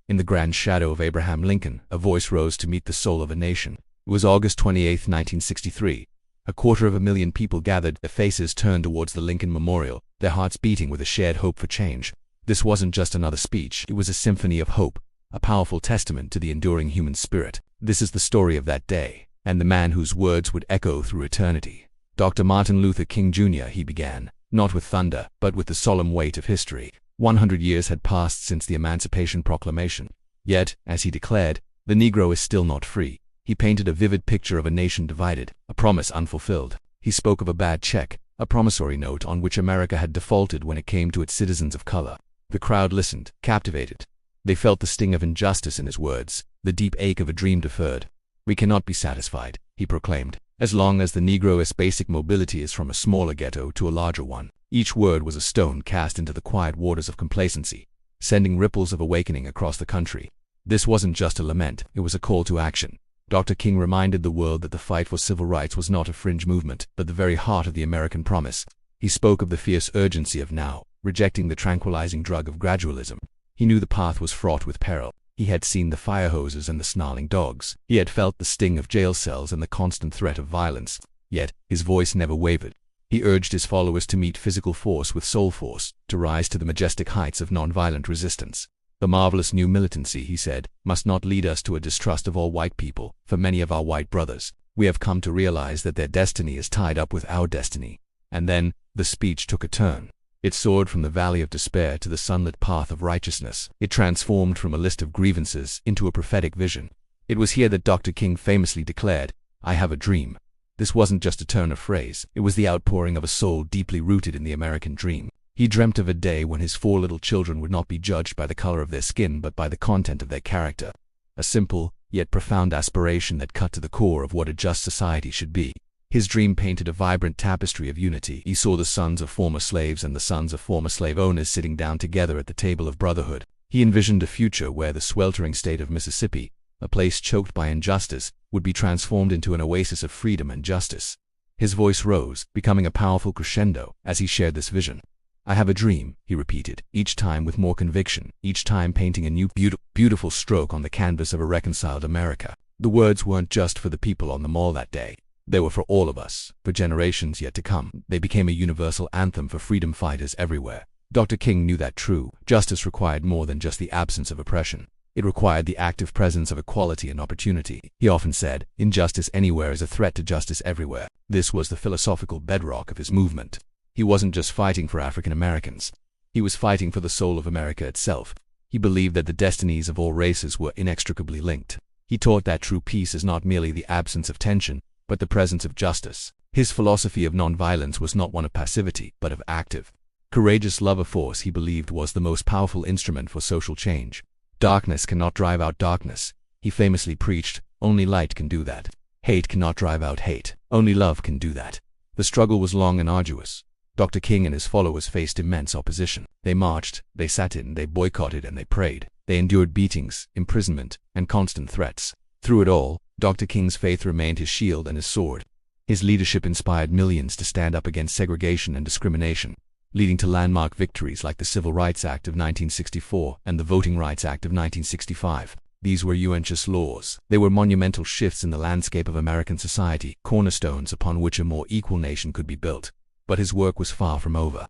In the grand shadow of Abraham Lincoln, a voice rose to meet the soul of a nation. It was August 28, 1963. 250,000 people gathered, their faces turned towards the Lincoln Memorial, their hearts beating with a shared hope for change. This wasn't just another speech, it was a symphony of hope, a powerful testament to the enduring human spirit. This is the story of that day, and the man whose words would echo through eternity. Dr. Martin Luther King Jr., he began, not with thunder, but with the solemn weight of history. 100 years had passed since the Emancipation Proclamation. Yet, as he declared, the Negro is still not free. He painted a vivid picture of a nation divided, a promise unfulfilled. He spoke of a bad check, a promissory note on which America had defaulted when it came to its citizens of color. The crowd listened, captivated. They felt the sting of injustice in his words, the deep ache of a dream deferred. "We cannot be satisfied," he proclaimed, "as long as the Negro's basic mobility is from a smaller ghetto to a larger one." Each word was a stone cast into the quiet waters of complacency, sending ripples of awakening across the country. This wasn't just a lament, it was a call to action. Dr. King reminded the world that the fight for civil rights was not a fringe movement, but the very heart of the American promise. He spoke of the fierce urgency of now, rejecting the tranquilizing drug of gradualism. He knew the path was fraught with peril. He had seen the fire hoses and the snarling dogs. He had felt the sting of jail cells and the constant threat of violence. Yet, his voice never wavered. He urged his followers to meet physical force with soul force, to rise to the majestic heights of nonviolent resistance. The marvelous new militancy, he said, must not lead us to a distrust of all white people. For many of our white brothers, we have come to realize that their destiny is tied up with our destiny. And then, the speech took a turn. It soared from the valley of despair to the sunlit path of righteousness. It transformed from a list of grievances into a prophetic vision. It was here that Dr. King famously declared, "I have a dream." This wasn't just a turn of phrase, it was the outpouring of a soul deeply rooted in the American dream. He dreamt of a day when his 4 little children would not be judged by the color of their skin but by the content of their character. A simple, yet profound aspiration that cut to the core of what a just society should be. His dream painted a vibrant tapestry of unity. He saw the sons of former slaves and the sons of former slave owners sitting down together at the table of brotherhood. He envisioned a future where the sweltering state of Mississippi, a place choked by injustice, would be transformed into an oasis of freedom and justice. His voice rose, becoming a powerful crescendo, as he shared this vision. "I have a dream," he repeated, each time with more conviction, each time painting a new beautiful stroke on the canvas of a reconciled America. The words weren't just for the people on the mall that day. They were for all of us, for generations yet to come. They became a universal anthem for freedom fighters everywhere. Dr. King knew that true justice required more than just the absence of oppression. It required the active presence of equality and opportunity. He often said, "Injustice anywhere is a threat to justice everywhere." This was the philosophical bedrock of his movement. He wasn't just fighting for African Americans. He was fighting for the soul of America itself. He believed that the destinies of all races were inextricably linked. He taught that true peace is not merely the absence of tension, but the presence of justice. His philosophy of nonviolence was not one of passivity, but of active, courageous love of force. He believed was the most powerful instrument for social change. Darkness cannot drive out darkness, he famously preached. Only light can do that. Hate cannot drive out hate. Only love can do that. The struggle was long and arduous. Dr. King and his followers faced immense opposition. They marched, they sat in, they boycotted, and they prayed. They endured beatings, imprisonment, and constant threats. Through it all, Dr. King's faith remained his shield and his sword. His leadership inspired millions to stand up against segregation and discrimination, leading to landmark victories like the Civil Rights Act of 1964 and the Voting Rights Act of 1965. These were UNCHS laws. They were monumental shifts in the landscape of American society, cornerstones upon which a more equal nation could be built. But his work was far from over.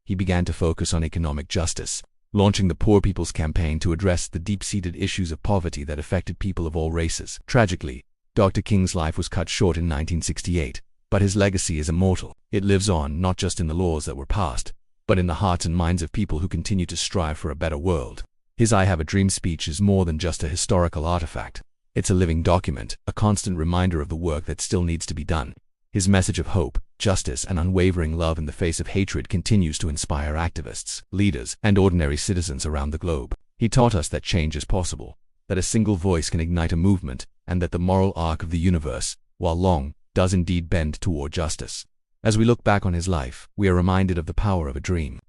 He began to focus on economic justice, launching the Poor People's Campaign to address the deep-seated issues of poverty that affected people of all races. Tragically, Dr. King's life was cut short in 1968, but his legacy is immortal. It lives on not just in the laws that were passed, but in the hearts and minds of people who continue to strive for a better world. His "I Have a Dream" speech is more than just a historical artifact. It's a living document, a constant reminder of the work that still needs to be done. His message of hope, justice, and unwavering love in the face of hatred continues to inspire activists, leaders, and ordinary citizens around the globe. He taught us that change is possible, that a single voice can ignite a movement, and that the moral arc of the universe, while long, does indeed bend toward justice. As we look back on his life, we are reminded of the power of a dream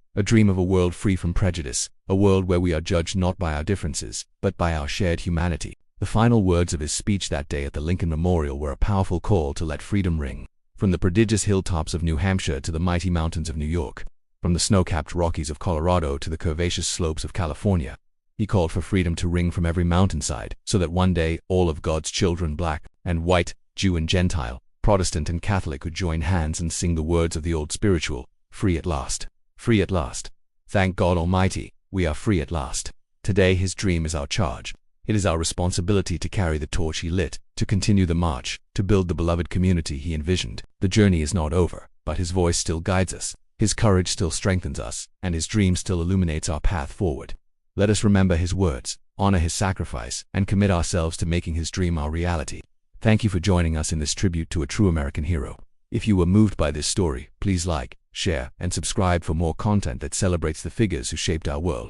of a world free from prejudice, a world where we are judged not by our differences, but by our shared humanity. The final words of his speech that day at the Lincoln Memorial were a powerful call to let freedom ring. From the prodigious hilltops of New Hampshire to the mighty mountains of New York, from the snow-capped Rockies of Colorado to the curvaceous slopes of California, He called for freedom to ring from every mountainside, so that one day all of God's children, black and white, Jew and Gentile, Protestant and Catholic, could join hands and sing the words of the old spiritual, "Free at last. Free at last. Thank God Almighty, we are free at last." Today his dream is our charge. It is our responsibility to carry the torch he lit, to continue the march, to build the beloved community he envisioned. The journey is not over, but his voice still guides us, his courage still strengthens us, and his dream still illuminates our path forward. Let us remember his words, honor his sacrifice, and commit ourselves to making his dream our reality. Thank you for joining us in this tribute to a true American hero. If you were moved by this story, please like, share, and subscribe for more content that celebrates the figures who shaped our world.